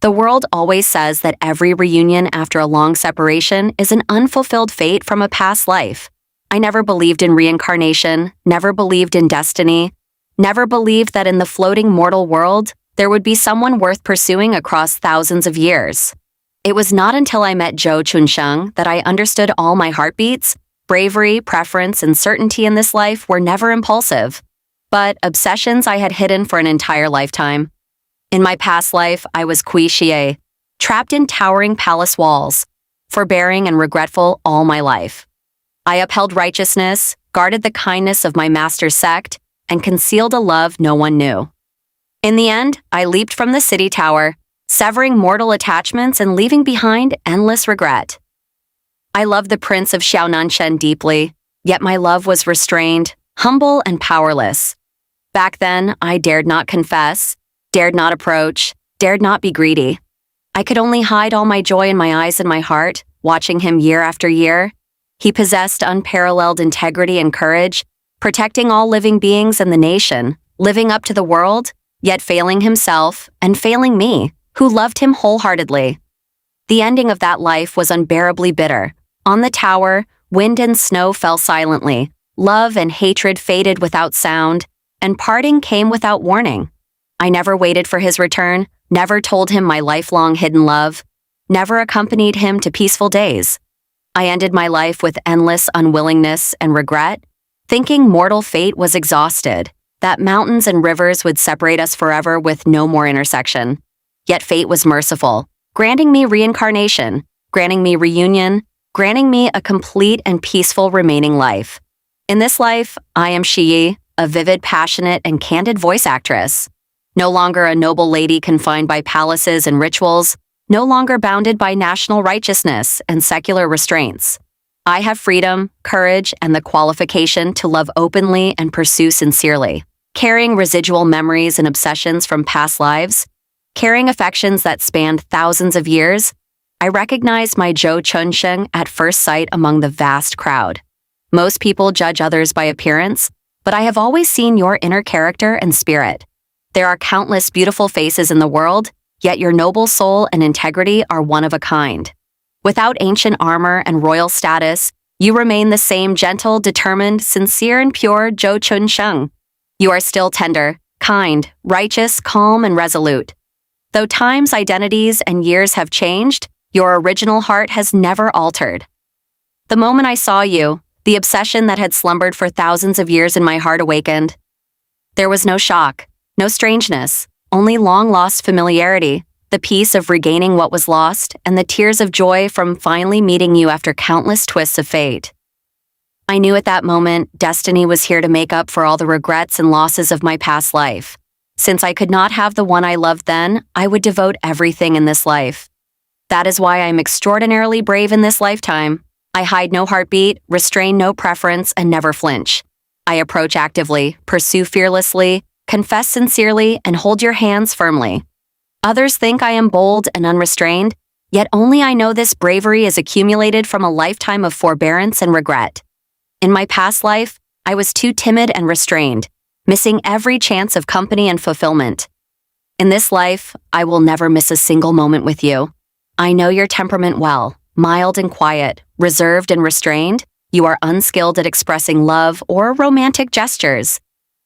The world always says that every reunion after a long separation is an unfulfilled fate from a past life. I never believed in reincarnation, never believed in destiny, never believed that in the floating mortal world, there would be someone worth pursuing across thousands of years. It was not until I met Zhou Chunsheng that I understood all my heartbeats. Bravery, preference, and certainty in this life were never impulsive, but obsessions I had hidden for an entire lifetime. In my past life, I was Kui Xie, trapped in towering palace walls, forbearing and regretful all my life. I upheld righteousness, guarded the kindness of my master's sect, and concealed a love no one knew. In the end, I leaped from the city tower, severing mortal attachments and leaving behind endless regret. I loved the prince of Xiaonanshen deeply, yet my love was restrained, humble, and powerless. Back then, I dared not confess, dared not approach, dared not be greedy. I could only hide all my joy in my eyes and my heart, watching him year after year. He possessed unparalleled integrity and courage, protecting all living beings and the nation, living up to the world, yet failing himself and failing me, who loved him wholeheartedly. The ending of that life was unbearably bitter. On the tower, wind and snow fell silently, love and hatred faded without sound, and parting came without warning. I never waited for his return, never told him my lifelong hidden love, never accompanied him to peaceful days. I ended my life with endless unwillingness and regret, thinking mortal fate was exhausted, that mountains and rivers would separate us forever with no more intersection. Yet fate was merciful, granting me reincarnation, granting me reunion, granting me a complete and peaceful remaining life. In this life, I am Shi, a vivid, passionate, and candid voice actress. No longer a noble lady confined by palaces and rituals, no longer bounded by national righteousness and secular restraints. I have freedom, courage, and the qualification to love openly and pursue sincerely, carrying residual memories and obsessions from past lives, carrying affections that spanned thousands of years. I recognized my Zhou Chunsheng at first sight among the vast crowd. Most people judge others by appearance, but I have always seen your inner character and spirit. There are countless beautiful faces in the world, yet your noble soul and integrity are one of a kind. Without ancient armor and royal status, you remain the same gentle, determined, sincere, and pure Zhou Chunsheng. You are still tender, kind, righteous, calm, and resolute. Though times, identities, and years have changed, your original heart has never altered. The moment I saw you, the obsession that had slumbered for thousands of years in my heart awakened. There was no shock, no strangeness, only long-lost familiarity, the peace of regaining what was lost, and the tears of joy from finally meeting you after countless twists of fate. I knew at that moment destiny was here to make up for all the regrets and losses of my past life. Since I could not have the one I loved then, I would devote everything in this life. That is why I am extraordinarily brave in this lifetime. I hide no heartbeat, restrain no preference, and never flinch. I approach actively, pursue fearlessly, confess sincerely, and hold your hands firmly. Others think I am bold and unrestrained, yet only I know this bravery is accumulated from a lifetime of forbearance and regret. In my past life, I was too timid and restrained, missing every chance of company and fulfillment. In this life, I will never miss a single moment with you. I know your temperament well, mild and quiet, reserved and restrained. You are unskilled at expressing love or romantic gestures.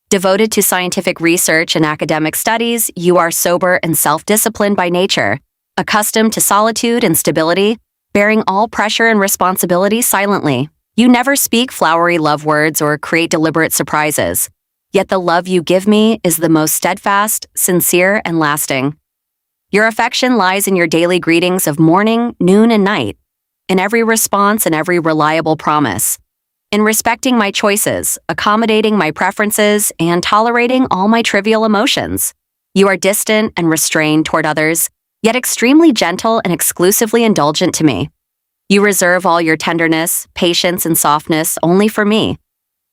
Devoted to scientific research and academic studies, you are sober and self-disciplined by nature, accustomed to solitude and stability, bearing all pressure and responsibility silently. You never speak flowery love words or create deliberate surprises. Yet the love you give me is the most steadfast, sincere, and lasting. Your affection lies in your daily greetings of morning, noon, and night, in every response and every reliable promise. In respecting my choices, accommodating my preferences, and tolerating all my trivial emotions. You are distant and restrained toward others, yet extremely gentle and exclusively indulgent to me. You reserve all your tenderness, patience, and softness only for me.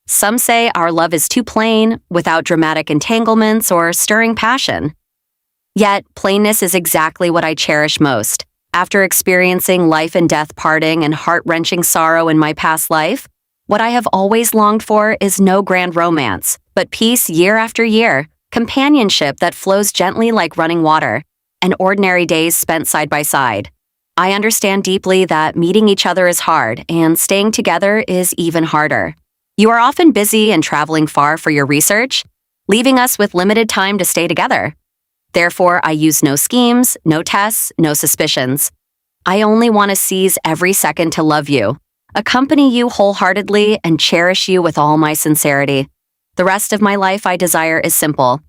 Some say our love is too plain, without dramatic entanglements or stirring passion. Yet, plainness is exactly what I cherish most. After experiencing life and death parting and heart-wrenching sorrow in my past life, what I have always longed for is no grand romance, but peace year after year, companionship that flows gently like running water, and ordinary days spent side by side. I understand deeply that meeting each other is hard and staying together is even harder. You are often busy and traveling far for your research, leaving us with limited time to stay together. Therefore, I use no schemes, no tests, no suspicions. I only want to seize every second to love you, accompany you wholeheartedly, and cherish you with all my sincerity. The rest of my life I desire is simple.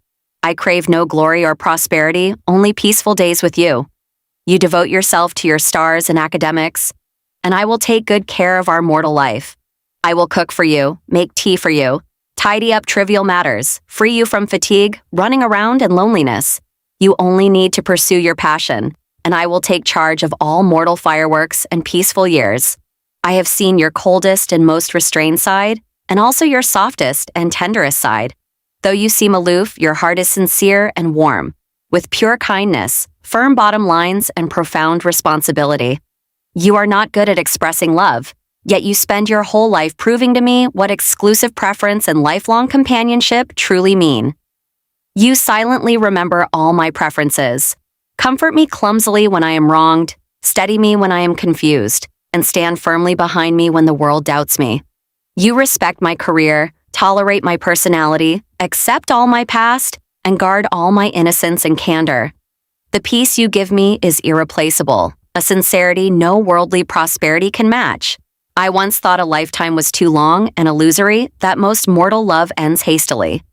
I crave no glory or prosperity, only peaceful days with you. You devote yourself to your stars and academics, and I will take good care of our mortal life. I will cook for you, make tea for you, tidy up trivial matters, free you from fatigue, running around, and loneliness. You only need to pursue your passion, and I will take charge of all mortal fireworks and peaceful years. I have seen your coldest and most restrained side, and also your softest and tenderest side. Though you seem aloof, your heart is sincere and warm, with pure kindness, firm bottom lines, and profound responsibility. You are not good at expressing love, yet you spend your whole life proving to me what exclusive preference and lifelong companionship truly mean. You silently remember all my preferences, comfort me clumsily when I am wronged, steady me when I am confused, and stand firmly behind me when the world doubts me. You respect my career, tolerate my personality, accept all my past, and guard all my innocence and candor. The peace you give me is irreplaceable, a sincerity no worldly prosperity can match. I once thought a lifetime was too long and illusory, that most mortal love ends hastily.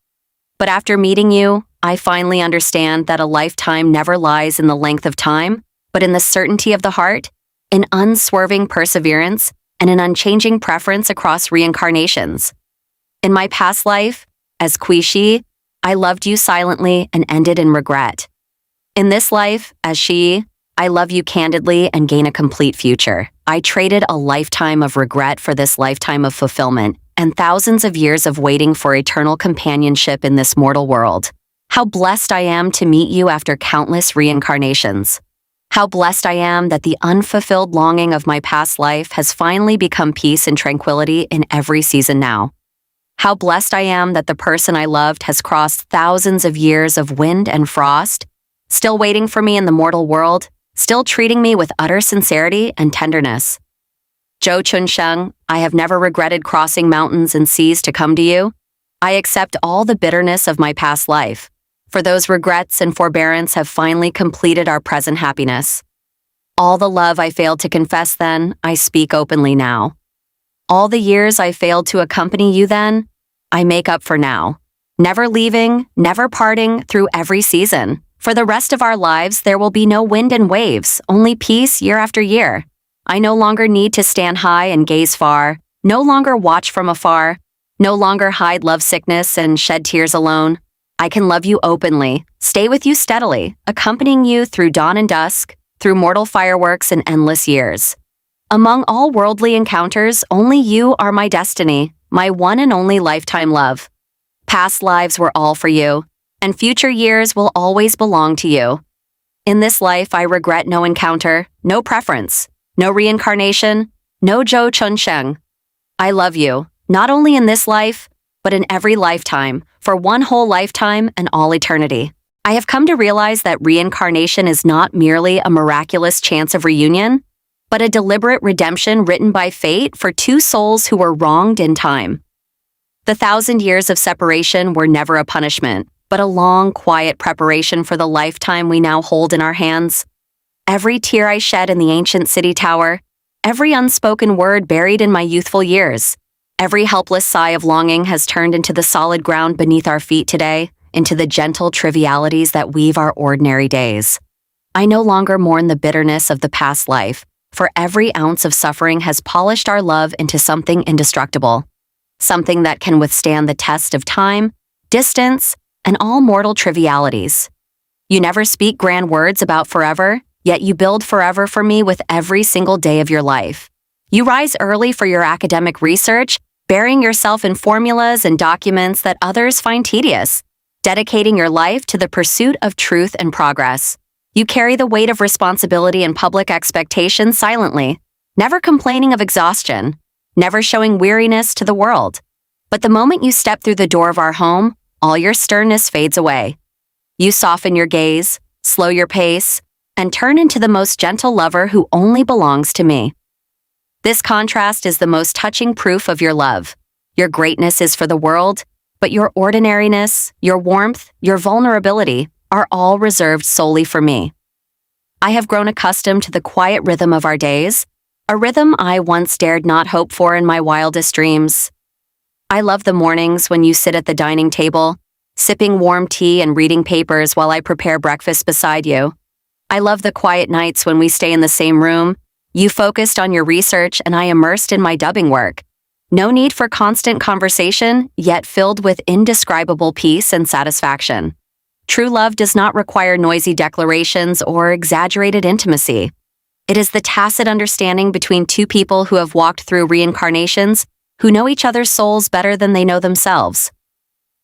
But after meeting you, I finally understand that a lifetime never lies in the length of time, but in the certainty of the heart, in unswerving perseverance, and an unchanging preference across reincarnations. In my past life, as Qui-Shi, I loved you silently and ended in regret. In this life, as Shi, I love you candidly and gain a complete future. I traded a lifetime of regret for this lifetime of fulfillment, and thousands of years of waiting for eternal companionship in this mortal world. How blessed I am to meet you after countless reincarnations. How blessed I am that the unfulfilled longing of my past life has finally become peace and tranquility in every season now. How blessed I am that the person I loved has crossed thousands of years of wind and frost, still waiting for me in the mortal world, still treating me with utter sincerity and tenderness. Zhou Chunsheng, I have never regretted crossing mountains and seas to come to you. I accept all the bitterness of my past life, for those regrets and forbearance have finally completed our present happiness. All the love I failed to confess then, I speak openly now. All the years I failed to accompany you then, I make up for now. Never leaving, never parting through every season. For the rest of our lives, there will be no wind and waves, only peace year after year. I no longer need to stand high and gaze far, no longer watch from afar, no longer hide lovesickness and shed tears alone. I can love you openly, stay with you steadily, accompanying you through dawn and dusk, through mortal fireworks and endless years. Among all worldly encounters, only you are my destiny, my one and only lifetime love. Past lives were all for you, and future years will always belong to you. In this life, I regret no encounter, no preference, no reincarnation, no Zhou Chunsheng. I love you, not only in this life, but in every lifetime, for one whole lifetime and all eternity. I have come to realize that reincarnation is not merely a miraculous chance of reunion, but a deliberate redemption written by fate for two souls who were wronged in time. The 1,000 years of separation were never a punishment, but a long, quiet preparation for the lifetime we now hold in our hands. Every tear I shed in the ancient city tower, every unspoken word buried in my youthful years, every helpless sigh of longing has turned into the solid ground beneath our feet today, into the gentle trivialities that weave our ordinary days. I no longer mourn the bitterness of the past life, for every ounce of suffering has polished our love into something indestructible, something that can withstand the test of time, distance, and all mortal trivialities. You never speak grand words about forever, yet you build forever for me with every single day of your life. You rise early for your academic research, burying yourself in formulas and documents that others find tedious, dedicating your life to the pursuit of truth and progress. You carry the weight of responsibility and public expectation silently, never complaining of exhaustion, never showing weariness to the world. But the moment you step through the door of our home, all your sternness fades away. You soften your gaze, slow your pace, and turn into the most gentle lover who only belongs to me. This contrast is the most touching proof of your love. Your greatness is for the world, but your ordinariness, your warmth, your vulnerability are all reserved solely for me. I have grown accustomed to the quiet rhythm of our days, a rhythm I once dared not hope for in my wildest dreams. I love the mornings when you sit at the dining table, sipping warm tea and reading papers while I prepare breakfast beside you. I love the quiet nights when we stay in the same room, you focused on your research and I immersed in my dubbing work. No need for constant conversation, yet filled with indescribable peace and satisfaction. True love does not require noisy declarations or exaggerated intimacy. It is the tacit understanding between two people who have walked through reincarnations, who know each other's souls better than they know themselves.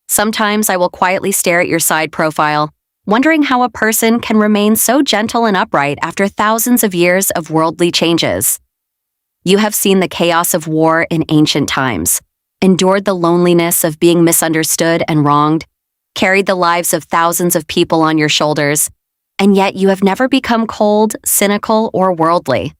Sometimes I will quietly stare at your side profile, wondering how a person can remain so gentle and upright after thousands of years of worldly changes. You have seen the chaos of war in ancient times, endured the loneliness of being misunderstood and wronged, carried the lives of thousands of people on your shoulders, and yet you have never become cold, cynical, or worldly.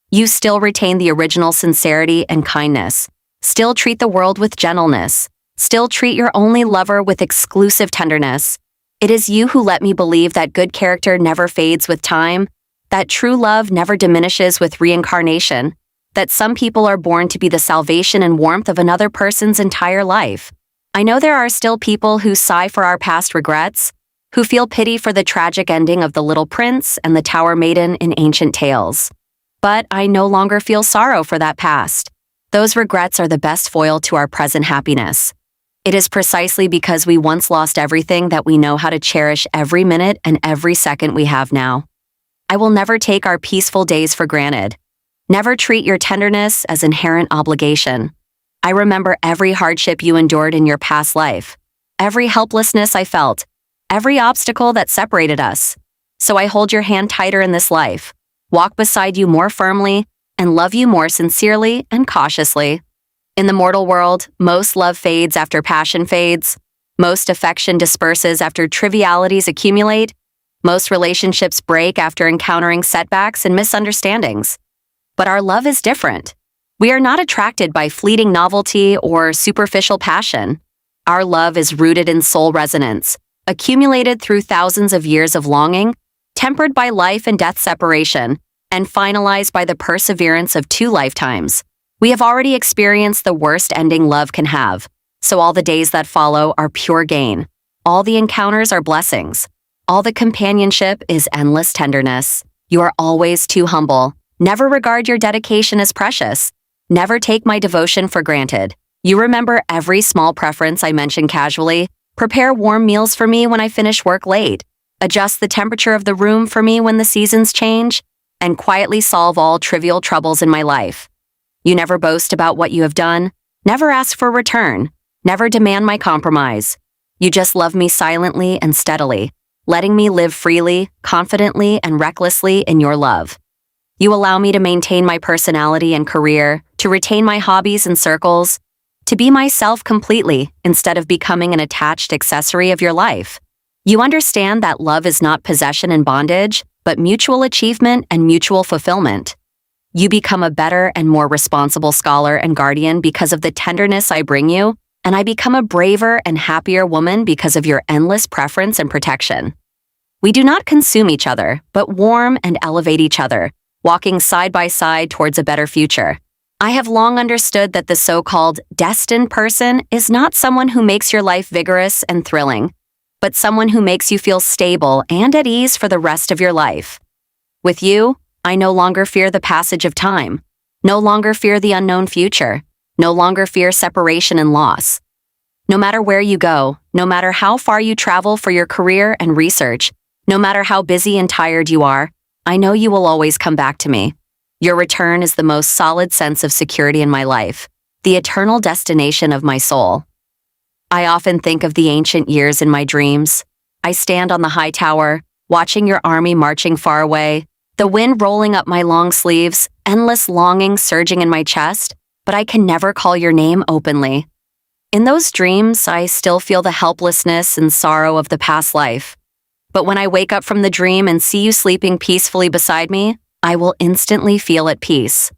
You still retain the original sincerity and kindness, still treat the world with gentleness, still treat your only lover with exclusive tenderness. It is you who let me believe that good character never fades with time, that true love never diminishes with reincarnation, that some people are born to be the salvation and warmth of another person's entire life. I know there are still people who sigh for our past regrets, who feel pity for the tragic ending of the Little Prince and the Tower Maiden in ancient tales. But I no longer feel sorrow for that past. Those regrets are the best foil to our present happiness. It is precisely because we once lost everything that we know how to cherish every minute and every second we have now. I will never take our peaceful days for granted. Never treat your tenderness as inherent obligation. I remember every hardship you endured in your past life, every helplessness I felt, every obstacle that separated us. So I hold your hand tighter in this life, walk beside you more firmly, and love you more sincerely and cautiously. In the mortal world, most love fades after passion fades, most affection disperses after trivialities accumulate, most relationships break after encountering setbacks and misunderstandings. But our love is different. We are not attracted by fleeting novelty or superficial passion. Our love is rooted in soul resonance, accumulated through thousands of years of longing, tempered by life and death separation, and finalized by the perseverance of 2 lifetimes. We have already experienced the worst ending love can have, so all the days that follow are pure gain. All the encounters are blessings. All the companionship is endless tenderness. You are always too humble. Never regard your dedication as precious. Never take my devotion for granted. You remember every small preference I mention casually. Prepare warm meals for me when I finish work late. Adjust the temperature of the room for me when the seasons change. And quietly solve all trivial troubles in my life. You never boast about what you have done, never ask for return, never demand my compromise. You just love me silently and steadily, letting me live freely, confidently, and recklessly in your love. You allow me to maintain my personality and career, to retain my hobbies and circles, to be myself completely instead of becoming an attached accessory of your life. You understand that love is not possession and bondage, but mutual achievement and mutual fulfillment. You become a better and more responsible scholar and guardian because of the tenderness I bring you, and I become a braver and happier woman because of your endless preference and protection. We do not consume each other, but warm and elevate each other, walking side by side towards a better future. I have long understood that the so-called destined person is not someone who makes your life vigorous and thrilling, but someone who makes you feel stable and at ease for the rest of your life. With you, I no longer fear the passage of time, no longer fear the unknown future, no longer fear separation and loss. No matter where you go, no matter how far you travel for your career and research, no matter how busy and tired you are, I know you will always come back to me. Your return is the most solid sense of security in my life, the eternal destination of my soul. I often think of the ancient years in my dreams. I stand on the high tower, watching your army marching far away, the wind rolling up my long sleeves, endless longing surging in my chest, but I can never call your name openly. In those dreams, I still feel the helplessness and sorrow of the past life. But when I wake up from the dream and see you sleeping peacefully beside me, I will instantly feel at peace.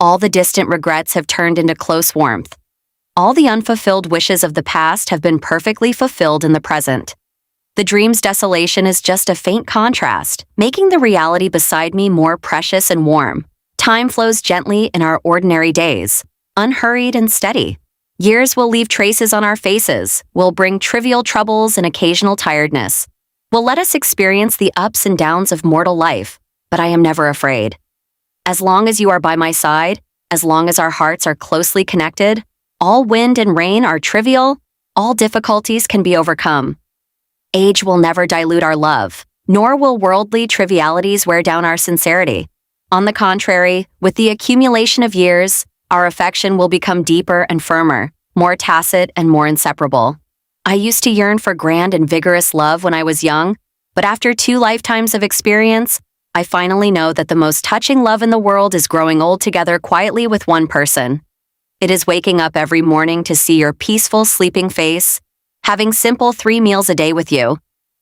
All the distant regrets have turned into close warmth. All the unfulfilled wishes of the past have been perfectly fulfilled in the present. The dream's desolation is just a faint contrast, making the reality beside me more precious and warm. Time flows gently in our ordinary days, unhurried and steady. Years will leave traces on our faces, will bring trivial troubles and occasional tiredness, will let us experience the ups and downs of mortal life, but I am never afraid. As long as you are by my side, as long as our hearts are closely connected, all wind and rain are trivial, all difficulties can be overcome. Age will never dilute our love, nor will worldly trivialities wear down our sincerity. On the contrary, with the accumulation of years, our affection will become deeper and firmer, more tacit and more inseparable. I used to yearn for grand and vigorous love when I was young, but after 2 lifetimes of experience, I finally know that the most touching love in the world is growing old together quietly with one person. It is waking up every morning to see your peaceful, sleeping face, having simple 3 meals a day with you,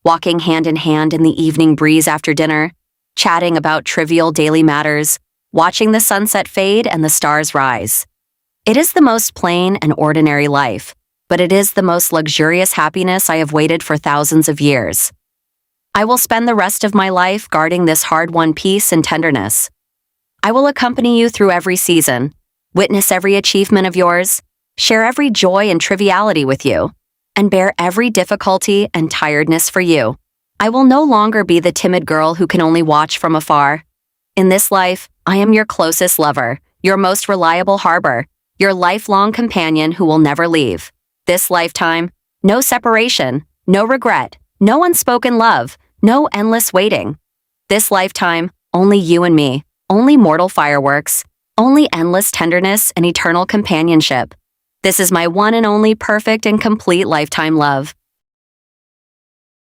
walking hand in hand in the evening breeze after dinner, chatting about trivial daily matters, watching the sunset fade and the stars rise. It is the most plain and ordinary life, but it is the most luxurious happiness I have waited for thousands of years. I will spend the rest of my life guarding this hard-won peace and tenderness. I will accompany you through every season, witness every achievement of yours, share every joy and triviality with you, and bear every difficulty and tiredness for you. I will no longer be the timid girl who can only watch from afar. In this life, I am your closest lover, your most reliable harbor, your lifelong companion who will never leave. This lifetime, no separation, no regret, no unspoken love, no endless waiting. This lifetime, only you and me, only mortal fireworks, only endless tenderness and eternal companionship. This is my one and only perfect and complete lifetime love.